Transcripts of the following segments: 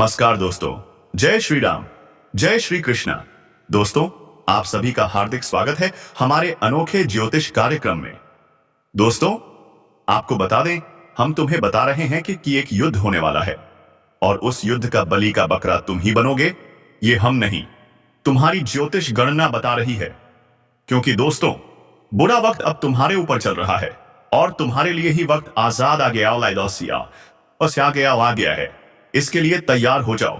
नमस्कार दोस्तों। जय श्री राम, जय श्री कृष्णा। दोस्तों, आप सभी का हार्दिक स्वागत है हमारे अनोखे ज्योतिष कार्यक्रम में। दोस्तों, आपको बता दें, हम तुम्हें बता रहे हैं कि एक युद्ध होने वाला है और उस युद्ध का बलि का बकरा तुम ही बनोगे। ये हम नहीं, तुम्हारी ज्योतिष गणना बता रही है। क्योंकि दोस्तों, बुरा वक्त अब तुम्हारे ऊपर चल रहा है और तुम्हारे लिए ही वक्त आजाद आ गया आ गया है। इसके लिए तैयार हो जाओ।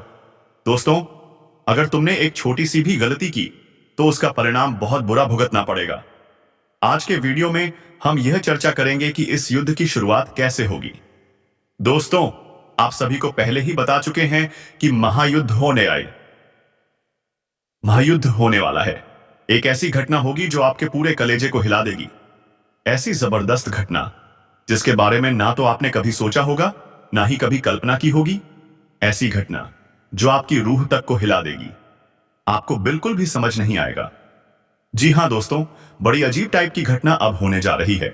दोस्तों, अगर तुमने एक छोटी सी भी गलती की तो उसका परिणाम बहुत बुरा भुगतना पड़ेगा। आज के वीडियो में हम यह चर्चा करेंगे कि इस युद्ध की शुरुआत कैसे होगी। दोस्तों, आप सभी को पहले ही बता चुके हैं कि महायुद्ध होने वाला है। एक ऐसी घटना होगी जो आपके पूरे कलेजे को हिला देगी। ऐसी जबरदस्त घटना जिसके बारे में ना तो आपने कभी सोचा होगा, ना ही कभी कल्पना की होगी। ऐसी घटना जो आपकी रूह तक को हिला देगी। आपको बिल्कुल भी समझ नहीं आएगा। जी हां दोस्तों, बड़ी अजीब टाइप की घटना अब होने जा रही है।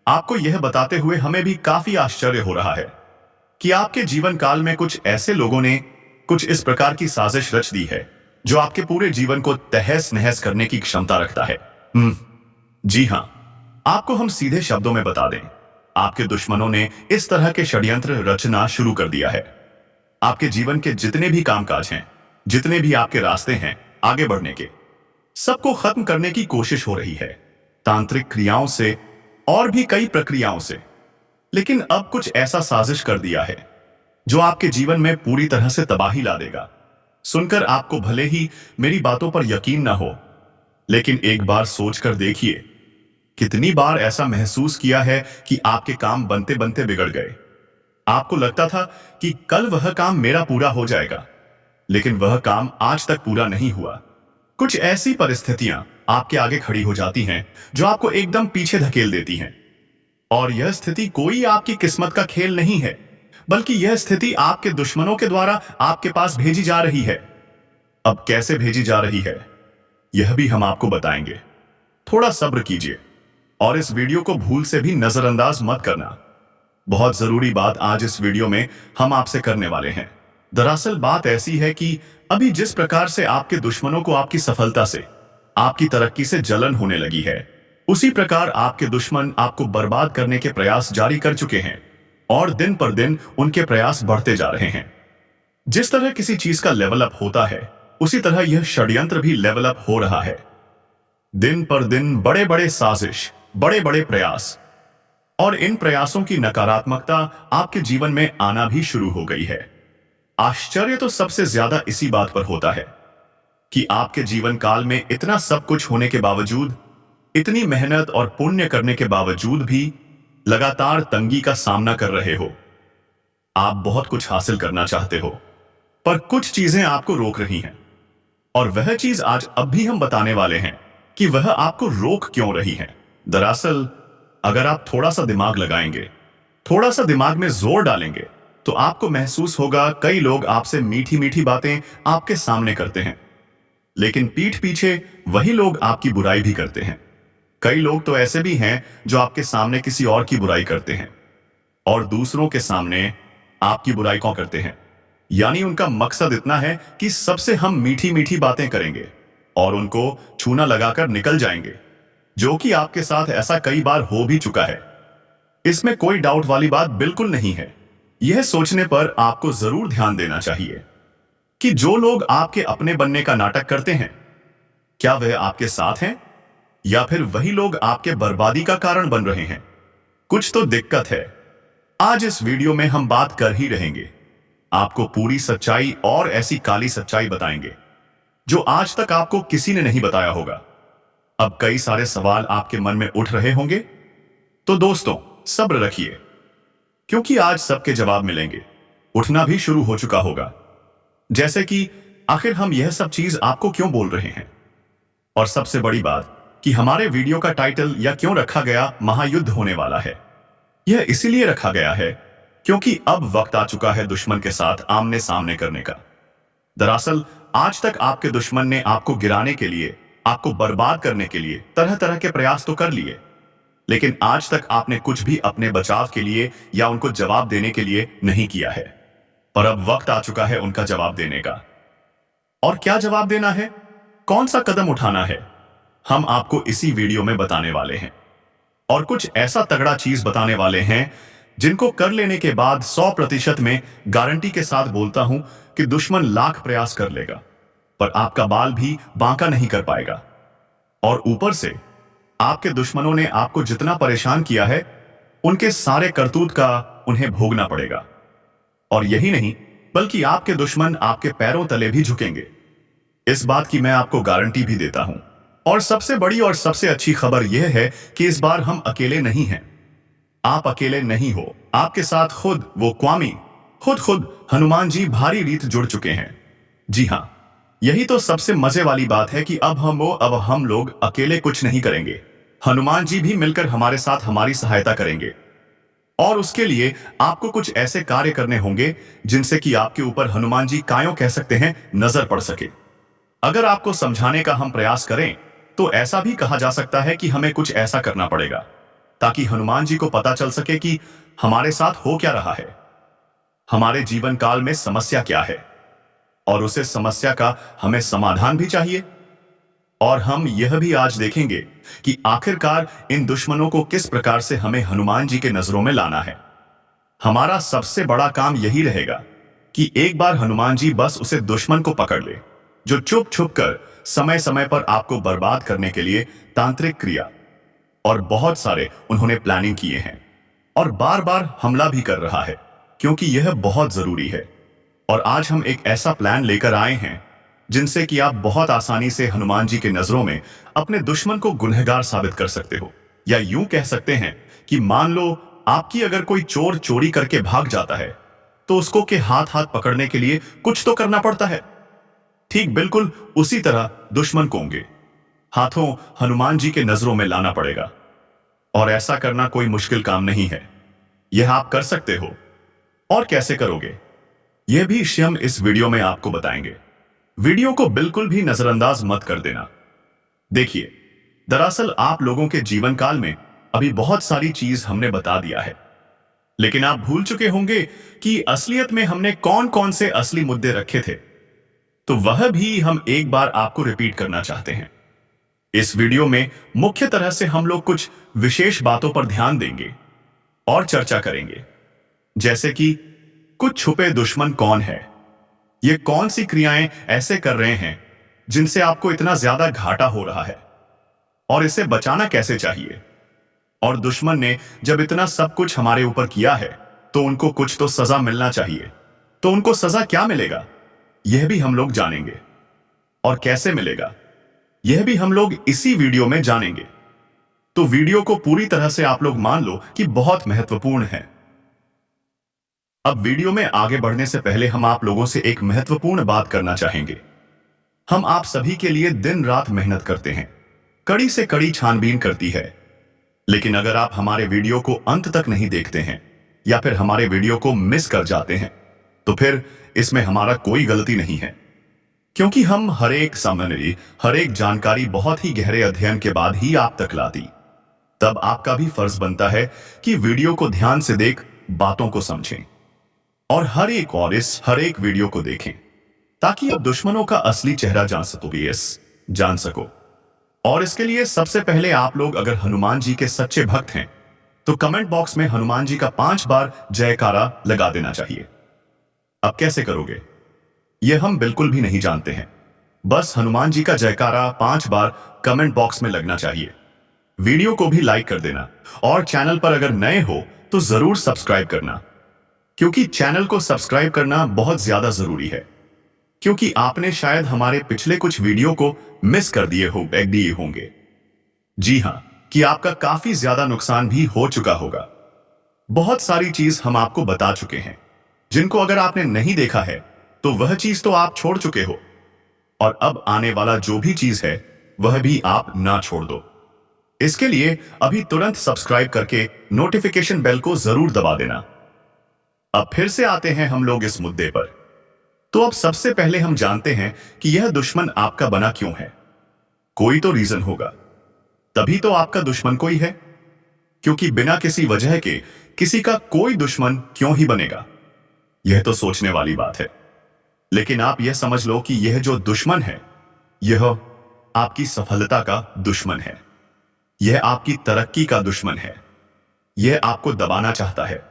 आपको यह बताते हुए हमें भी काफी आश्चर्य हो रहा है कि आपके जीवन काल में कुछ ऐसे लोगों ने कुछ इस प्रकार की साजिश रच दी है जो आपके पूरे जीवन को तहस नहस करने की क्षमता रखता है। जी हां, आपको हम सीधे शब्दों में बता दें, आपके दुश्मनों ने इस तरह के षड्यंत्र रचना शुरू कर दिया है। आपके जीवन के जितने भी कामकाज हैं, जितने भी आपके रास्ते हैं आगे बढ़ने के, सबको खत्म करने की कोशिश हो रही है, तांत्रिक क्रियाओं से और भी कई प्रक्रियाओं से। लेकिन अब कुछ ऐसा साजिश कर दिया है जो आपके जीवन में पूरी तरह से तबाही ला देगा। सुनकर आपको भले ही मेरी बातों पर यकीन ना हो, लेकिन एक बार सोचकर देखिए, कितनी बार ऐसा महसूस किया है कि आपके काम बनते बनते बिगड़ गए। आपको लगता था कि कल वह काम मेरा पूरा हो जाएगा, लेकिन वह काम आज तक पूरा नहीं हुआ। कुछ ऐसी परिस्थितियां आपके आगे खड़ी हो जाती हैं जो आपको एकदम पीछे धकेल देती हैं। और यह स्थिति कोई आपकी किस्मत का खेल नहीं है, बल्कि यह स्थिति आपके दुश्मनों के द्वारा आपके पास भेजी जा रही है। अब कैसे भेजी जा रही है, यह भी हम आपको बताएंगे। थोड़ा सब्र कीजिए और इस वीडियो को भूल से भी नजरअंदाज मत करना। बहुत जरूरी बात आज इस वीडियो में हम आपसे करने वाले हैं। दरअसल बात ऐसी है कि अभी जिस प्रकार से आपके दुश्मनों को आपकी सफलता से, आपकी तरक्की से जलन होने लगी है, उसी प्रकार आपके दुश्मन आपको बर्बाद करने के प्रयास जारी कर चुके हैं और दिन पर दिन उनके प्रयास बढ़ते जा रहे हैं। जिस तरह किसी चीज का लेवल अप होता है, उसी तरह यह षड्यंत्र भी लेवल अप हो रहा है। दिन पर दिन बड़े बड़े साजिश, बड़े बड़े प्रयास, और इन प्रयासों की नकारात्मकता आपके जीवन में आना भी शुरू हो गई है। आश्चर्य तो सबसे ज्यादा इसी बात पर होता है कि आपके जीवन काल में इतना सब कुछ होने के बावजूद, इतनी मेहनत और पुण्य करने के बावजूद भी लगातार तंगी का सामना कर रहे हो। आप बहुत कुछ हासिल करना चाहते हो, पर कुछ चीजें आपको रोक रही हैं। और वह चीज आज अब भी हम बताने वाले हैं कि वह आपको रोक क्यों रही है। दरअसल अगर आप थोड़ा सा दिमाग लगाएंगे, थोड़ा सा दिमाग में जोर डालेंगे, तो आपको महसूस होगा कई लोग आपसे मीठी मीठी बातें आपके सामने करते हैं, लेकिन पीठ पीछे वही लोग आपकी बुराई भी करते हैं। कई लोग तो ऐसे भी हैं जो आपके सामने किसी और की बुराई करते हैं और दूसरों के सामने आपकी बुराई क्यों करते हैं। यानी उनका मकसद इतना है कि सबसे हम मीठी मीठी बातें करेंगे और उनको छूना लगाकर निकल जाएंगे, जो कि आपके साथ ऐसा कई बार हो भी चुका है। इसमें कोई डाउट वाली बात बिल्कुल नहीं है। यह सोचने पर आपको जरूर ध्यान देना चाहिए कि जो लोग आपके अपने बनने का नाटक करते हैं, क्या वह आपके साथ हैं या फिर वही लोग आपके बर्बादी का कारण बन रहे हैं। कुछ तो दिक्कत है। आज इस वीडियो में हम बात कर ही रहेंगे। आपको पूरी सच्चाई और ऐसी काली सच्चाई बताएंगे जो आज तक आपको किसी ने नहीं बताया होगा। अब कई सारे सवाल आपके मन में उठ रहे होंगे, तो दोस्तों सब्र रखिए, क्योंकि आज सबके जवाब मिलेंगे। उठना भी शुरू हो चुका होगा, जैसे कि आखिर हम यह सब चीज आपको क्यों बोल रहे हैं। और सबसे बड़ी बात कि हमारे वीडियो का टाइटल या क्यों रखा गया महायुद्ध होने वाला है। यह इसीलिए रखा गया है क्योंकि अब वक्त आ चुका है दुश्मन के साथ आमने सामने करने का। दरअसल आज तक आपके दुश्मन ने आपको गिराने के लिए, आपको बर्बाद करने के लिए तरह तरह के प्रयास तो कर लिए, लेकिन आज तक आपने कुछ भी अपने बचाव के लिए या उनको जवाब देने के लिए नहीं किया है। पर अब वक्त आ चुका है उनका जवाब देने का। और क्या जवाब देना है, कौन सा कदम उठाना है, हम आपको इसी वीडियो में बताने वाले हैं। और कुछ ऐसा तगड़ा चीज बताने वाले हैं जिनको कर लेने के बाद 100% में गारंटी के साथ बोलता हूं कि दुश्मन लाख प्रयास कर लेगा पर आपका बाल भी बांका नहीं कर पाएगा। और ऊपर से आपके दुश्मनों ने आपको जितना परेशान किया है उनके सारे करतूत का उन्हें भोगना पड़ेगा। और यही नहीं बल्कि आपके दुश्मन आपके पैरों तले भी झुकेंगे, इस बात की मैं आपको गारंटी भी देता हूं। और सबसे बड़ी और सबसे अच्छी खबर यह है कि इस बार हम अकेले नहीं हैं। आप अकेले नहीं हो, आपके साथ खुद वो क्वामी, खुद हनुमान जी भारी रीत जुड़ चुके हैं। जी हां, यही तो सबसे मजे वाली बात है कि अब हम लोग अकेले कुछ नहीं करेंगे, हनुमान जी भी मिलकर हमारे साथ हमारी सहायता करेंगे। और उसके लिए आपको कुछ ऐसे कार्य करने होंगे जिनसे कि आपके ऊपर हनुमान जी कायों कह सकते हैं नजर पड़ सके। अगर आपको समझाने का हम प्रयास करें तो ऐसा भी कहा जा सकता है कि हमें कुछ ऐसा करना पड़ेगा ताकि हनुमान जी को पता चल सके कि हमारे साथ हो क्या रहा है, हमारे जीवन काल में समस्या क्या है, और उसे समस्या का हमें समाधान भी चाहिए। और हम यह भी आज देखेंगे कि आखिरकार इन दुश्मनों को किस प्रकार से हमें हनुमान जी के नजरों में लाना है। हमारा सबसे बड़ा काम यही रहेगा कि एक बार हनुमान जी बस उसे दुश्मन को पकड़ ले जो चुप छुप कर समय समय पर आपको बर्बाद करने के लिए तांत्रिक क्रिया और बहुत सारे उन्होंने प्लानिंग किए हैं और बार बार हमला भी कर रहा है क्योंकि यह बहुत जरूरी है। और आज हम एक ऐसा प्लान लेकर आए हैं जिनसे कि आप बहुत आसानी से हनुमान जी के नजरों में अपने दुश्मन को गुनहगार साबित कर सकते हो। या यूं कह सकते हैं कि मान लो आपकी अगर कोई चोर चोरी करके भाग जाता है तो उसको के हाथ हाथ पकड़ने के लिए कुछ तो करना पड़ता है। ठीक बिल्कुल उसी तरह दुश्मन को होंगे हाथों हनुमान जी के नजरों में लाना पड़ेगा। और ऐसा करना कोई मुश्किल काम नहीं है, यह आप कर सकते हो। और कैसे करोगे यह भी हम इस वीडियो में आपको बताएंगे। वीडियो को बिल्कुल भी नजरअंदाज मत कर देना। देखिए, दरअसल आप लोगों के जीवन काल में अभी बहुत सारी चीज हमने बता दिया है, लेकिन आप भूल चुके होंगे कि असलियत में हमने कौन कौन से असली मुद्दे रखे थे, तो वह भी हम एक बार आपको रिपीट करना चाहते हैं। इस वीडियो में मुख्य तरह से हम लोग कुछ विशेष बातों पर ध्यान देंगे और चर्चा करेंगे, जैसे कि कुछ छुपे दुश्मन कौन है, ये कौन सी क्रियाएं ऐसे कर रहे हैं जिनसे आपको इतना ज्यादा घाटा हो रहा है और इसे बचाना कैसे चाहिए। और दुश्मन ने जब इतना सब कुछ हमारे ऊपर किया है तो उनको कुछ तो सजा मिलना चाहिए, तो उनको सजा क्या मिलेगा यह भी हम लोग जानेंगे। और कैसे मिलेगा यह भी हम लोग इसी वीडियो में जानेंगे। तो वीडियो को पूरी तरह से आप लोग मान लो कि बहुत महत्वपूर्ण है। अब वीडियो में आगे बढ़ने से पहले हम आप लोगों से एक महत्वपूर्ण बात करना चाहेंगे। हम आप सभी के लिए दिन रात मेहनत करते हैं, कड़ी से कड़ी छानबीन करती है, लेकिन अगर आप हमारे वीडियो को अंत तक नहीं देखते हैं या फिर हमारे वीडियो को मिस कर जाते हैं तो फिर इसमें हमारा कोई गलती नहीं है, क्योंकि हम हर एक सामग्री हर एक जानकारी बहुत ही गहरे अध्ययन के बाद ही आप तक लाती। तब आपका भी फर्ज बनता है कि वीडियो को ध्यान से देख बातों को समझें और हर एक वीडियो को देखें ताकि आप दुश्मनों का असली चेहरा जान सको। और इसके लिए सबसे पहले आप लोग अगर हनुमान जी के सच्चे भक्त हैं तो कमेंट बॉक्स में हनुमान जी का 5 बार जयकारा लगा देना चाहिए। अब कैसे करोगे यह हम बिल्कुल भी नहीं जानते हैं, बस हनुमान जी का जयकारा 5 बार कमेंट बॉक्स में लगना चाहिए। वीडियो को भी लाइक कर देना और चैनल पर अगर नए हो तो जरूर सब्सक्राइब करना, क्योंकि चैनल को सब्सक्राइब करना बहुत ज्यादा जरूरी है, क्योंकि आपने शायद हमारे पिछले कुछ वीडियो को मिस कर दिए होंगे। जी हां, कि आपका काफी ज्यादा नुकसान भी हो चुका होगा। बहुत सारी चीज हम आपको बता चुके हैं जिनको अगर आपने नहीं देखा है तो वह चीज तो आप छोड़ चुके हो, और अब आने वाला जो भी चीज है वह भी आप ना छोड़ दो। इसके लिए अभी तुरंत सब्सक्राइब करके नोटिफिकेशन बेल को जरूर दबा देना। अब फिर से आते हैं हम लोग इस मुद्दे पर। तो अब सबसे पहले हम जानते हैं कि यह दुश्मन आपका बना क्यों है। कोई तो रीजन होगा, तभी तो आपका दुश्मन कोई है, क्योंकि बिना किसी वजह के किसी का कोई दुश्मन क्यों ही बनेगा। यह तो सोचने वाली बात है। लेकिन आप यह समझ लो कि यह जो दुश्मन है, यह आपकी सफलता का दुश्मन है। यह आपकी तरक्की का दुश्मन है। यह आपको दबाना चाहता है।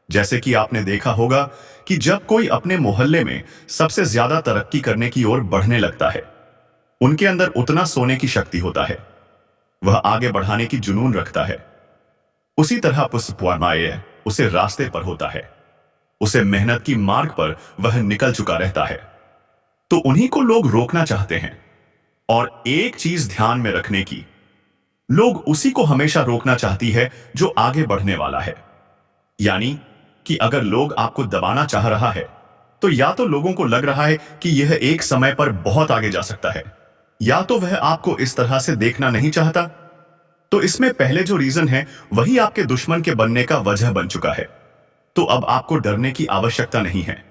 जैसे कि आपने देखा होगा कि जब कोई अपने मोहल्ले में सबसे ज्यादा तरक्की करने की ओर बढ़ने लगता है, उनके अंदर उतना सोने की शक्ति होता है, वह आगे बढ़ाने की जुनून रखता है। उसी तरह पुष्पवामाय उसे रास्ते पर होता है, उसे मेहनत की मार्ग पर वह निकल चुका रहता है। तो उन्हीं को लोग रोकना चाहते हैं। और एक चीज ध्यान में रखने की, लोग उसी को हमेशा रोकना चाहती है जो आगे बढ़ने वाला है। यानी कि अगर लोग आपको दबाना चाह रहा है, तो या तो लोगों को लग रहा है कि यह एक समय पर बहुत आगे जा सकता है, या तो वह आपको इस तरह से देखना नहीं चाहता। तो इसमें पहले जो रीजन है वही आपके दुश्मन के बनने का वजह बन चुका है। तो अब आपको डरने की आवश्यकता नहीं है,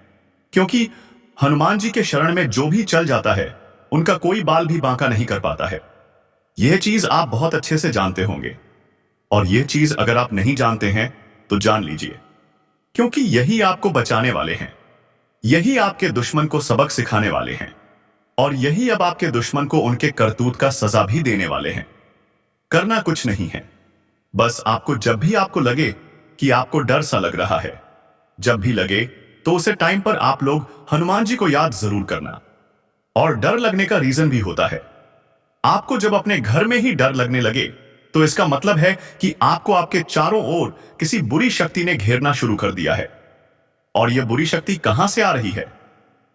क्योंकि हनुमान जी के शरण में जो भी चल जाता है उनका कोई बाल भी बांका नहीं कर पाता है। यह चीज आप बहुत अच्छे से जानते होंगे। और यह चीज अगर आप नहीं जानते हैं तो जान लीजिए, क्योंकि यही आपको बचाने वाले हैं। यही आपके दुश्मन को सबक सिखाने वाले हैं। और यही अब आपके दुश्मन को उनके करतूत का सजा भी देने वाले हैं। करना कुछ नहीं है, बस आपको जब भी आपको लगे कि आपको डर सा लग रहा है, जब भी लगे तो उसे टाइम पर आप लोग हनुमान जी को याद जरूर करना। और डर लगने का रीजन भी होता है। आपको जब अपने घर में ही डर लगने लगे तो इसका मतलब है कि आपको आपके चारों ओर किसी बुरी शक्ति ने घेरना शुरू कर दिया है। और यह बुरी शक्ति कहां से आ रही है?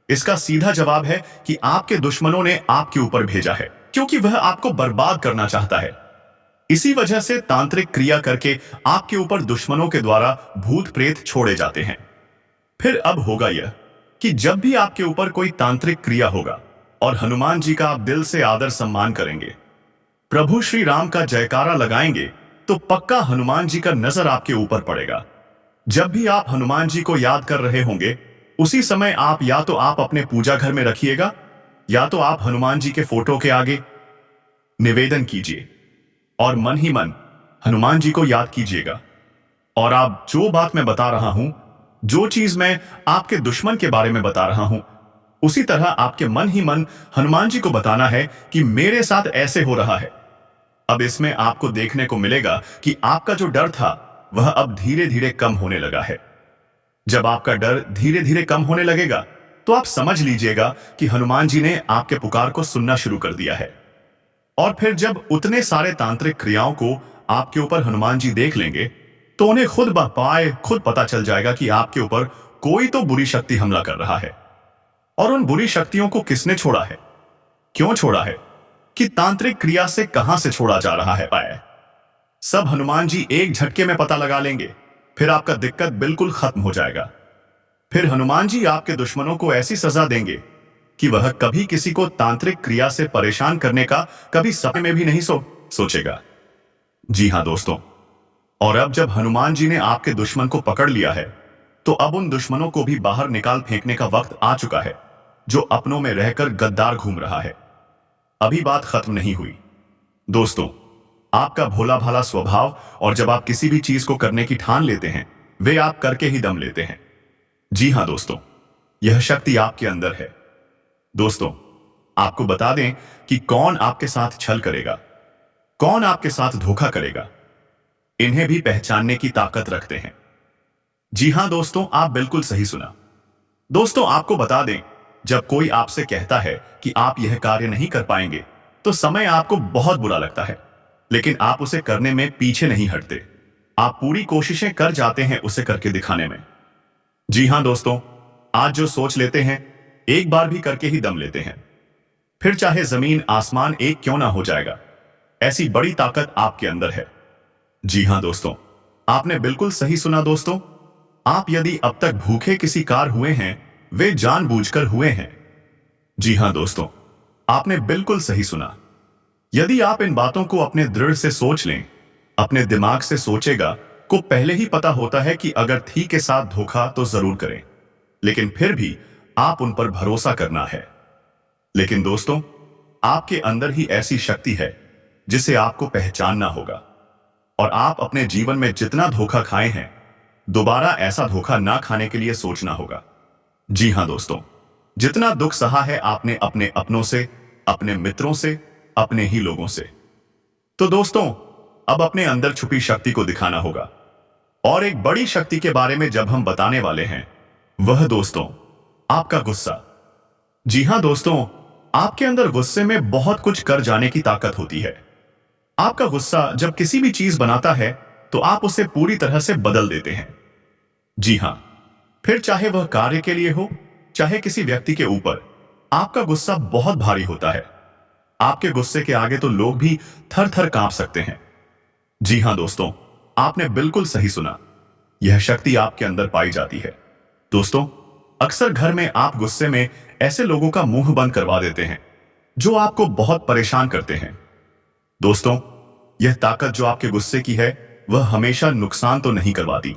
इसका सीधा जवाब है कि आपके दुश्मनों ने आपके ऊपर भेजा है, क्योंकि वह आपको बर्बाद करना चाहता है। इसी वजह से तांत्रिक क्रिया करके आपके ऊपर दुश्मनों के द्वारा भूत प्रेत छोड़े जाते हैं। फिर अब होगा यह कि जब भी आपके ऊपर कोई तांत्रिक क्रिया होगा और हनुमान जी का आप दिल से आदर सम्मान करेंगे, प्रभु श्री राम का जयकारा लगाएंगे, तो पक्का हनुमान जी का नजर आपके ऊपर पड़ेगा। जब भी आप हनुमान जी को याद कर रहे होंगे, उसी समय आप या तो आप अपने पूजा घर में रखिएगा, या तो आप हनुमान जी के फोटो के आगे निवेदन कीजिए और मन ही मन हनुमान जी को याद कीजिएगा। और आप जो बात मैं बता रहा हूं, जो चीज मैं आपके दुश्मन के बारे में बता रहा हूं, उसी तरह आपके मन ही मन हनुमान जी को बताना है कि मेरे साथ ऐसे हो रहा है। अब इसमें आपको देखने को मिलेगा कि आपका जो डर था वह अब धीरे धीरे कम होने लगा है। जब आपका डर धीरे धीरे कम होने लगेगा तो आप समझ लीजिएगा कि हनुमान जी ने आपके पुकार को सुनना शुरू कर दिया है। और फिर जब उतने सारे तांत्रिक क्रियाओं को आपके ऊपर हनुमान जी देख लेंगे, तो उन्हें खुद ब पाए खुद पता चल जाएगा कि आपके ऊपर कोई तो बुरी शक्ति हमला कर रहा है। और उन बुरी शक्तियों को किसने छोड़ा है, क्यों छोड़ा है, कि तांत्रिक क्रिया से कहां से छोड़ा जा रहा है, पाए सब हनुमान जी एक झटके में पता लगा लेंगे। फिर आपका दिक्कत बिल्कुल खत्म हो जाएगा। फिर हनुमान जी आपके दुश्मनों को ऐसी सजा देंगे कि वह कभी किसी को तांत्रिक क्रिया से परेशान करने का कभी सपने में भी नहीं सोचेगा। जी हां दोस्तों, और अब जब हनुमान जी ने आपके दुश्मन को पकड़ लिया है, तो अब उन दुश्मनों को भी बाहर निकाल फेंकने का वक्त आ चुका है, जो अपनों में रहकर गद्दार घूम रहा है। अभी बात खत्म नहीं हुई दोस्तों। आपका भोला भाला स्वभाव, और जब आप किसी भी चीज को करने की ठान लेते हैं, वे आप करके ही दम लेते हैं। जी हां दोस्तों, यह शक्ति आपके अंदर है। दोस्तों, आपको बता दें कि कौन आपके साथ छल करेगा, कौन आपके साथ धोखा करेगा, इन्हें भी पहचानने की ताकत रखते हैं। जी हां दोस्तों, आप बिल्कुल सही सुना। दोस्तों, आपको बता दें, जब कोई आपसे कहता है कि आप यह कार्य नहीं कर पाएंगे, तो समय आपको बहुत बुरा लगता है, लेकिन आप उसे करने में पीछे नहीं हटते। आप पूरी कोशिशें कर जाते हैं उसे करके दिखाने में। जी हां दोस्तों, आज जो सोच लेते हैं, एक बार भी करके ही दम लेते हैं। फिर चाहे जमीन आसमान एक क्यों ना हो जाएगा, ऐसी बड़ी ताकत आपके अंदर है। जी हां दोस्तों, आपने बिल्कुल सही सुना दोस्तों। आप यदि अब तक भूखे किसी कार हुए हैं, वे जानबूझकर हुए हैं। जी हां दोस्तों, आपने बिल्कुल सही सुना। यदि आप इन बातों को अपने दृढ़ से सोच लें, अपने दिमाग से सोचेगा, को पहले ही पता होता है कि अगर थी के साथ धोखा तो जरूर करें, लेकिन फिर भी आप उन पर भरोसा करना है। लेकिन दोस्तों, आपके अंदर ही ऐसी शक्ति है जिसे आपको पहचानना होगा। और आप अपने जीवन में जितना धोखा खाए हैं, दोबारा ऐसा धोखा ना खाने के लिए सोचना होगा। जी हां दोस्तों, जितना दुख सहा है आपने अपने अपनों से, अपने मित्रों से, अपने ही लोगों से, तो दोस्तों अब अपने अंदर छुपी शक्ति को दिखाना होगा। और एक बड़ी शक्ति के बारे में जब हम बताने वाले हैं, वह दोस्तों आपका गुस्सा। जी हां दोस्तों, आपके अंदर गुस्से में बहुत कुछ कर जाने की ताकत होती है। आपका गुस्सा जब किसी भी चीज बनाता है तो आप उसे पूरी तरह से बदल देते हैं। जी हां, फिर चाहे वह कार्य के लिए हो, चाहे किसी व्यक्ति के ऊपर, आपका गुस्सा बहुत भारी होता है। आपके गुस्से के आगे तो लोग भी थर थर कांप सकते हैं। जी हां दोस्तों, आपने बिल्कुल सही सुना। यह शक्ति आपके अंदर पाई जाती है। दोस्तों, अक्सर घर में आप गुस्से में ऐसे लोगों का मुंह बंद करवा देते हैं जो आपको बहुत परेशान करते हैं। दोस्तों, यह ताकत जो आपके गुस्से की है, वह हमेशा नुकसान तो नहीं करवाती,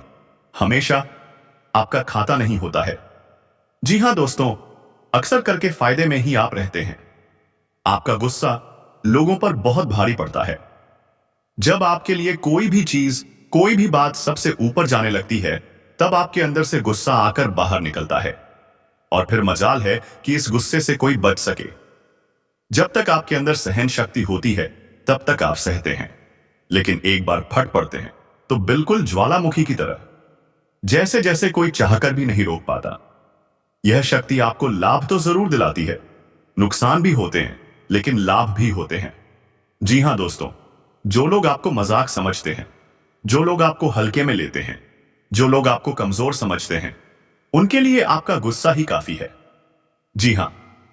हमेशा आपका खाता नहीं होता है। जी हां दोस्तों, अक्सर करके फायदे में ही आप रहते हैं। आपका गुस्सा लोगों पर बहुत भारी पड़ता है। जब आपके लिए कोई भी चीज, कोई भी बात सबसे ऊपर जाने लगती है, तब आपके अंदर से गुस्सा आकर बाहर निकलता है। और फिर मजाल है कि इस गुस्से से कोई बच सके। जब तक आपके अंदर सहन शक्ति होती है, तब तक आप सहते हैं। लेकिन एक बार फट पड़ते हैं तो बिल्कुल ज्वालामुखी की तरह, जैसे जैसे कोई चाहकर भी नहीं रोक पाता। यह शक्ति आपको लाभ तो जरूर दिलाती है, नुकसान भी होते हैं, लेकिन लाभ भी होते हैं। जी हां दोस्तों, जो लोग आपको मजाक समझते हैं, जो लोग आपको हल्के में लेते हैं, जो लोग आपको कमजोर समझते हैं, उनके लिए आपका गुस्सा ही काफी है। जी हां,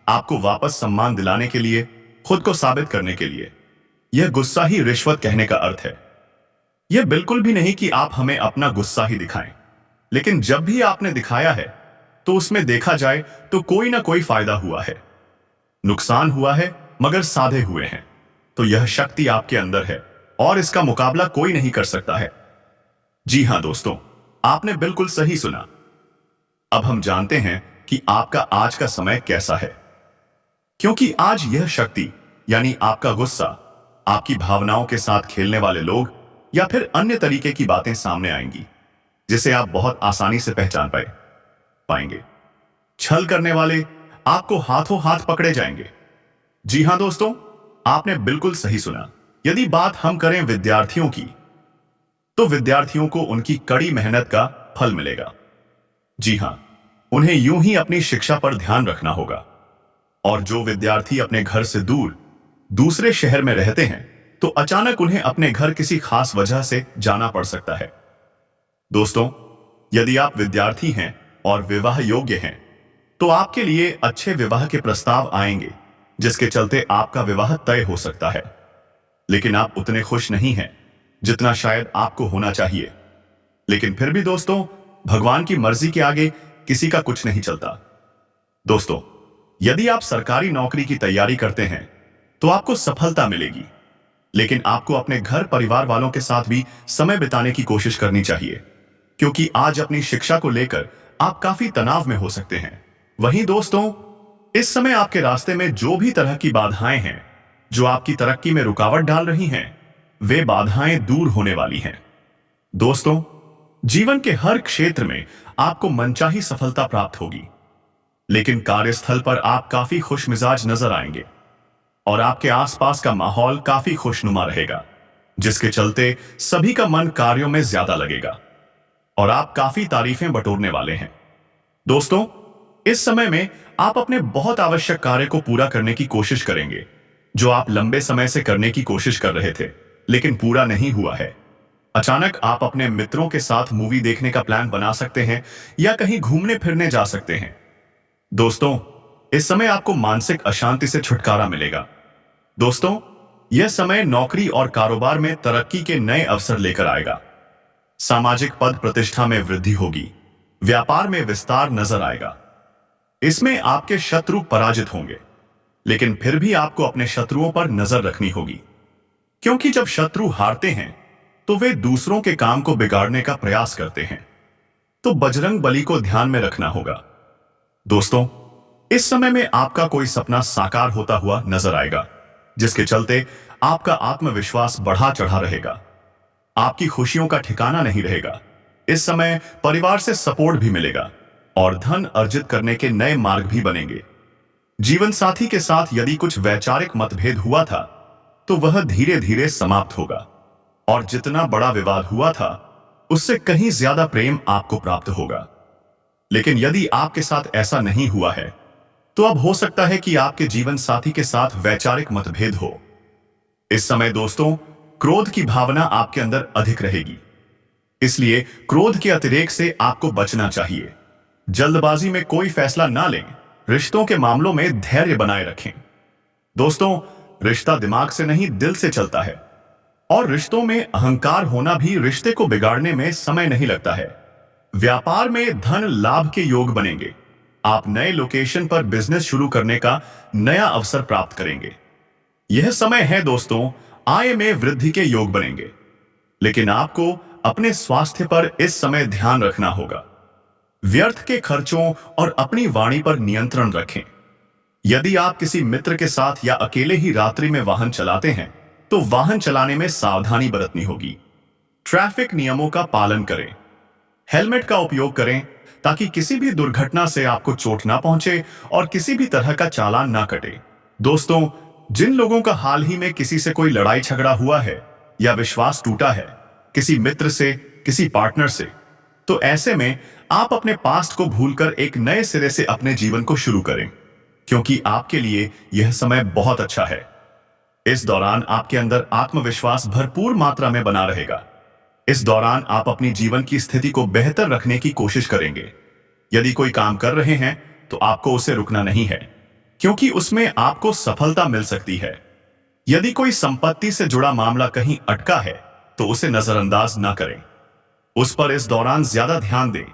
आपको वापस सम्मान दिलाने के लिए, खुद को साबित करने के लिए, यह गुस्सा ही रिश्वत कहने का अर्थ है। यह बिल्कुल भी नहीं कि आप हमें अपना गुस्सा ही दिखाएं, लेकिन जब भी आपने दिखाया है तो उसमें देखा जाए तो कोई ना कोई फायदा हुआ है, नुकसान हुआ है, मगर साधे हुए हैं। तो यह शक्ति आपके अंदर है और इसका मुकाबला कोई नहीं कर सकता है। जी हां दोस्तों, आपने बिल्कुल सही सुना। अब हम जानते हैं कि आपका आज का समय कैसा है, क्योंकि आज यह शक्ति यानी आपका गुस्सा, आपकी भावनाओं के साथ खेलने वाले लोग या फिर अन्य तरीके की बातें सामने आएंगी, जिसे आप बहुत आसानी से पहचान पाएंगे। छल करने वाले आपको हाथों हाथ पकड़े जाएंगे। जी हां दोस्तों, आपने बिल्कुल सही सुना। यदि बात हम करें विद्यार्थियों की, तो विद्यार्थियों को उनकी कड़ी मेहनत का फल मिलेगा। जी हां, उन्हें यूं ही अपनी शिक्षा पर ध्यान रखना होगा। और जो विद्यार्थी अपने घर से दूर दूसरे शहर में रहते हैं, तो अचानक उन्हें अपने घर किसी खास वजह से जाना पड़ सकता है। दोस्तों, यदि आप विद्यार्थी हैं और विवाह योग्य हैं, तो आपके लिए अच्छे विवाह के प्रस्ताव आएंगे, जिसके चलते आपका विवाह तय हो सकता है। लेकिन आप उतने खुश नहीं हैं जितना शायद आपको होना चाहिए। लेकिन फिर भी दोस्तों, भगवान की मर्जी के आगे किसी का कुछ नहीं चलता। दोस्तों, यदि आप सरकारी नौकरी की तैयारी करते हैं तो आपको सफलता मिलेगी, लेकिन आपको अपने घर परिवार वालों के साथ भी समय बिताने की कोशिश करनी चाहिए, क्योंकि आज अपनी शिक्षा को लेकर आप काफी तनाव में हो सकते हैं। वहीं दोस्तों, इस समय आपके रास्ते में जो भी तरह की बाधाएं हैं, जो आपकी तरक्की में रुकावट डाल रही हैं, वे बाधाएं दूर होने वाली हैं। दोस्तों, जीवन के हर क्षेत्र में आपको मनचाही सफलता प्राप्त होगी, लेकिन कार्यस्थल पर आप काफी खुशमिजाज नजर आएंगे और आपके आसपास का माहौल काफी खुशनुमा रहेगा, जिसके चलते सभी का मन कार्यों में ज्यादा लगेगा और आप काफी तारीफें बटोरने वाले हैं। दोस्तों, इस समय में आप अपने बहुत आवश्यक कार्य को पूरा करने की कोशिश करेंगे, जो आप लंबे समय से करने की कोशिश कर रहे थे, लेकिन पूरा नहीं हुआ है। अचानक आप अपने मित्रों के साथ मूवी देखने का प्लान बना सकते हैं या कहीं घूमने फिरने जा सकते हैं। दोस्तों, इस समय आपको मानसिक अशांति से छुटकारा मिलेगा। दोस्तों, यह समय नौकरी और कारोबार में तरक्की के नए अवसर लेकर आएगा। सामाजिक पद प्रतिष्ठा में वृद्धि होगी, व्यापार में विस्तार नजर आएगा। इसमें आपके शत्रु पराजित होंगे, लेकिन फिर भी आपको अपने शत्रुओं पर नजर रखनी होगी, क्योंकि जब शत्रु हारते हैं तो वे दूसरों के काम को बिगाड़ने का प्रयास करते हैं। तो बजरंग बली को ध्यान में रखना होगा। दोस्तों, इस समय में आपका कोई सपना साकार होता हुआ नजर आएगा, जिसके चलते आपका आत्मविश्वास बढ़ा चढ़ा रहेगा। आपकी खुशियों का ठिकाना नहीं रहेगा। इस समय परिवार से सपोर्ट भी मिलेगा। और धन अर्जित करने के नए मार्ग भी बनेंगे। जीवन साथी के साथ यदि कुछ वैचारिक मतभेद हुआ था तो वह धीरे धीरे समाप्त होगा, और जितना बड़ा विवाद हुआ था उससे कहीं ज्यादा प्रेम आपको प्राप्त होगा। लेकिन यदि आपके साथ ऐसा नहीं हुआ है तो अब हो सकता है कि आपके जीवन साथी के साथ वैचारिक मतभेद हो। इस समय दोस्तों, क्रोध की भावना आपके अंदर अधिक रहेगी, इसलिए क्रोध के अतिरेक से आपको बचना चाहिए। जल्दबाजी में कोई फैसला ना लें। रिश्तों के मामलों में धैर्य बनाए रखें। दोस्तों, रिश्ता दिमाग से नहीं दिल से चलता है, और रिश्तों में अहंकार होना भी रिश्ते को बिगाड़ने में समय नहीं लगता है। व्यापार में धन लाभ के योग बनेंगे। आप नए लोकेशन पर बिजनेस शुरू करने का नया अवसर प्राप्त करेंगे। यह समय है दोस्तों, आय में वृद्धि के योग बनेंगे, लेकिन आपको अपने स्वास्थ्य पर इस समय ध्यान रखना होगा। व्यर्थ के खर्चों और अपनी वाणी पर नियंत्रण रखें। यदि आप किसी मित्र के साथ या अकेले ही रात्रि में वाहन चलाते हैं तो वाहन चलाने में सावधानी बरतनी होगी। ट्रैफिक नियमों का पालन करें। हेलमेट का उपयोग करें ताकि किसी भी दुर्घटना से आपको चोट ना पहुंचे और किसी भी तरह का चालान ना कटे। दोस्तों, जिन लोगों का हाल ही में किसी से कोई लड़ाई झगड़ा हुआ है या विश्वास टूटा है, किसी मित्र से, किसी पार्टनर से, तो ऐसे में आप अपने पास्ट को भूलकर एक नए सिरे से अपने जीवन को शुरू करें, क्योंकि आपके लिए यह समय बहुत अच्छा है। इस दौरान आपके अंदर आत्मविश्वास भरपूर मात्रा में बना रहेगा। इस दौरान आप अपनी जीवन की स्थिति को बेहतर रखने की कोशिश करेंगे। यदि कोई काम कर रहे हैं तो आपको उसे रुकना नहीं है, क्योंकि उसमें आपको सफलता मिल सकती है। यदि कोई संपत्ति से जुड़ा मामला कहीं अटका है तो उसे नजरअंदाज ना करें। उस पर इस दौरान ज्यादा ध्यान दें,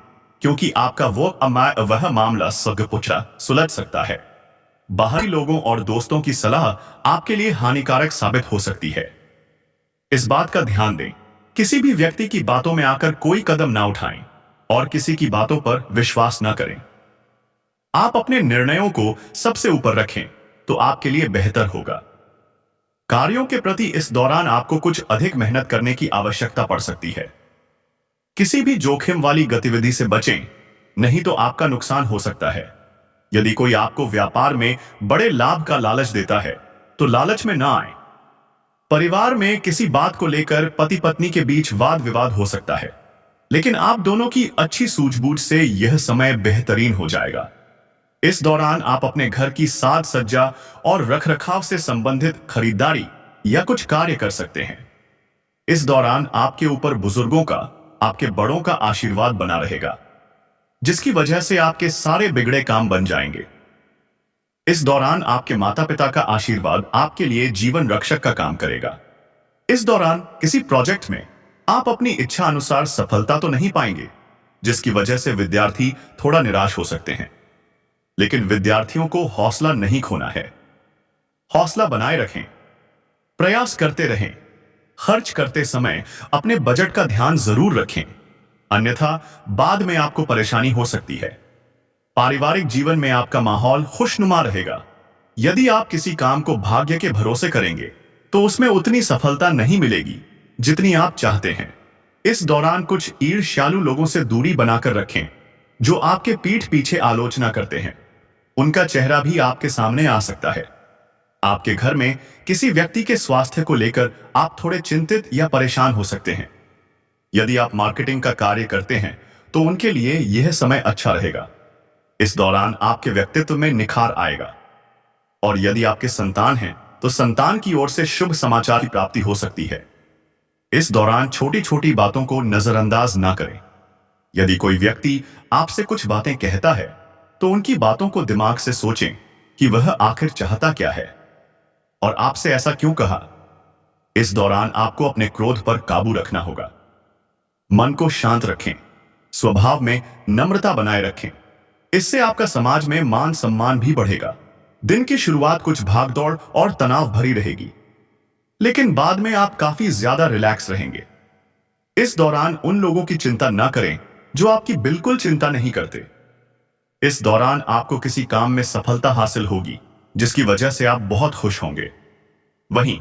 क्योंकि आपका वह मामला सगपुचा सुलझ सकता है। बाहरी लोगों और दोस्तों की सलाह आपके लिए हानिकारक साबित हो सकती है। इस बात का ध्यान दें, किसी भी व्यक्ति की बातों में आकर कोई कदम ना उठाएं और किसी की बातों पर विश्वास ना करें। आप अपने निर्णयों को सबसे ऊपर रखें तो आपके लिए बेहतर होगा। कार्यों के प्रति इस दौरान आपको कुछ अधिक मेहनत करने की आवश्यकता पड़ सकती है। किसी भी जोखिम वाली गतिविधि से बचें, नहीं तो आपका नुकसान हो सकता है। यदि कोई आपको व्यापार में बड़े लाभ का लालच देता है तो लालच में ना आए। परिवार में किसी बात को लेकर पति पत्नी के बीच वाद विवाद हो सकता है, लेकिन आप दोनों की अच्छी सूझबूझ से यह समय बेहतरीन हो जाएगा। इस दौरान आप अपने घर की साज सज्जा और रखरखाव से संबंधित खरीदारी या कुछ कार्य कर सकते हैं। इस दौरान आपके ऊपर बुजुर्गों का, आपके बड़ों का आशीर्वाद बना रहेगा, जिसकी वजह से आपके सारे बिगड़े काम बन जाएंगे। इस दौरान आपके माता पिता का आशीर्वाद आपके लिए जीवन रक्षक का काम करेगा। इस दौरान किसी प्रोजेक्ट में आप अपनी इच्छा अनुसार सफलता तो नहीं पाएंगे, जिसकी वजह से विद्यार्थी थोड़ा निराश हो सकते हैं। लेकिन विद्यार्थियों को हौसला नहीं खोना है। हौसला बनाए रखें, प्रयास करते रहें। खर्च करते समय अपने बजट का ध्यान जरूर रखें, अन्यथा बाद में आपको परेशानी हो सकती है। पारिवारिक जीवन में आपका माहौल खुशनुमा रहेगा। यदि आप किसी काम को भाग्य के भरोसे करेंगे तो उसमें उतनी सफलता नहीं मिलेगी जितनी आप चाहते हैं। इस दौरान कुछ ईर्ष्यालु लोगों से दूरी बनाकर रखें जो आपके पीठ पीछे आलोचना करते हैं। उनका चेहरा भी आपके सामने आ सकता है। आपके घर में किसी व्यक्ति के स्वास्थ्य को लेकर आप थोड़े चिंतित या परेशान हो सकते हैं। यदि आप मार्केटिंग का कार्य करते हैं तो उनके लिए यह समय अच्छा रहेगा। इस दौरान आपके व्यक्तित्व में निखार आएगा। और यदि आपके संतान हैं तो संतान की ओर से शुभ समाचार की प्राप्ति हो सकती है। इस दौरान छोटी छोटी बातों को नजरअंदाज ना करें। यदि कोई व्यक्ति आपसे कुछ बातें कहता है तो उनकी बातों को दिमाग से सोचें कि वह आखिर चाहता क्या है और आपसे ऐसा क्यों कहा। इस दौरान आपको अपने क्रोध पर काबू रखना होगा। मन को शांत रखें, स्वभाव में नम्रता बनाए रखें। इससे आपका समाज में मान सम्मान भी बढ़ेगा। दिन की शुरुआत कुछ भागदौड़ और तनाव भरी रहेगी, लेकिन बाद में आप काफी ज्यादा रिलैक्स रहेंगे। इस दौरान उन लोगों की चिंता ना करें जो आपकी बिल्कुल चिंता नहीं करते। इस दौरान आपको किसी काम में सफलता हासिल होगी जिसकी वजह से आप बहुत खुश होंगे। वहीं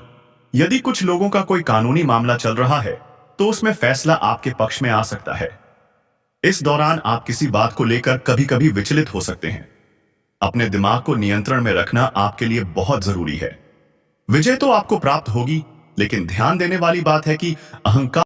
यदि कुछ लोगों का कोई कानूनी मामला चल रहा है तो उसमें फैसला आपके पक्ष में आ सकता है। इस दौरान आप किसी बात को लेकर कभी कभी विचलित हो सकते हैं। अपने दिमाग को नियंत्रण में रखना आपके लिए बहुत जरूरी है। विजय तो आपको प्राप्त होगी, लेकिन ध्यान देने वाली बात है कि अहंकार